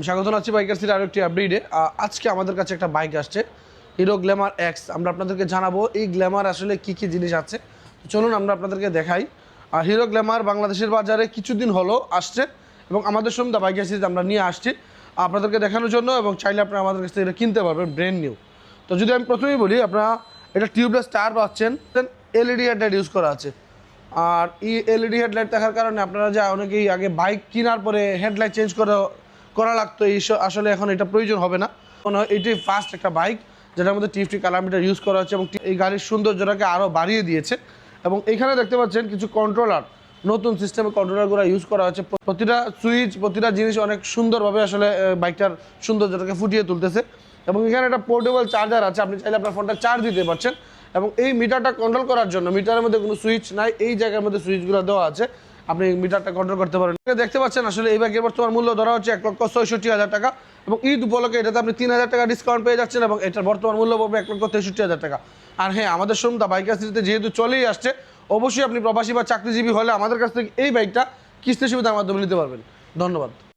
স্বাগত জানাচ্ছি বাইকার সিটির আরো একটি আপডেটে। আজকে আমাদের কাছে একটা বাইক আসছে, হিরো গ্ল্যামার এক্স। আমরা আপনাদেরকে জানাবো এই গ্ল্যামার আসলে কি কি জিনিস আছে। চলুন আমরা আপনাদেরকে দেখাই। হিরো গ্ল্যামার বাংলাদেশের বাজারে কিছুদিন হলো আসছে এবং আমাদের সঙ্গে বাইকার সিটিতে আমরা নিয়ে আসছি আপনাদেরকে দেখানোর জন্য, এবং চাইলে আপনারা আমাদের কাছ থেকে এটা কিনতে পারবেন ব্র্যান্ড নিউ। তো যদি আমি প্রথমেই বলি, আপনারা এটা টিউবলেস টায়ার পাচ্ছেন, দেন এলইডি হেডলাইট ইউজ করা আছে। আর এই এলইডি হেডলাইট থাকার কারণে আপনারা যা অনেকেই আগে বাইক কেনার পরে হেডলাইট চেঞ্জ করা লাগতো, এই আসলে এখন এটা প্রয়োজন হবে না। মনে হয় এটি ফার্স্ট একটা বাইক যেটার মধ্যে টিএফটি কালার মিটার ইউজ করা হচ্ছে, এবং এই গাড়ির সৌন্দর্যটাকে আরও বাড়িয়ে দিয়েছে। এবং এখানে দেখতে পাচ্ছেন কিছু কন্ট্রোলার, নতুন সিস্টেমের কন্ট্রোলারগুলো ইউজ করা হচ্ছে। প্রতিটা সুইচ, প্রতিটা জিনিস অনেক সুন্দরভাবে আসলে বাইকটার সৌন্দর্যটাকে ফুটিয়ে তুলতেছে। এবং এখানে একটা পোর্টেবল চার্জার আছে, আপনি চাইলে আপনার ফোনটা চার্জ দিতে পারছেন। এবং এই মিটারটা কন্ট্রোল করার জন্য মিটারের মধ্যে কোনো সুইচ নাই, এই জায়গার মধ্যে সুইচগুলো দেওয়া আছে, আপনি মিটারটা কন্ট্রোল করতে পারেন। দেখতে পাচ্ছেন আসলে এই বাইকের বর্তমান মূল্য ধরা হচ্ছে 1,66,000 টাকা, এবং ঈদ উপলক্ষে এটাতে আপনি 3,000 টাকা ডিসকাউন্ট পেয়ে যাচ্ছেন, এবং এটার বর্তমান মূল্য পড়বে 1,63,000 টাকা। আর হ্যাঁ, আমাদের শোরুম দা বাইকার সিটিতে যেহেতু চলেই আসছে, অবশ্যই আপনি প্রবাসী বা চাকরিজীবী হলে আমাদের কাছ থেকে এই বাইকটা কিস্তি সুবিধার মাধ্যমে নিতে পারবেন। ধন্যবাদ।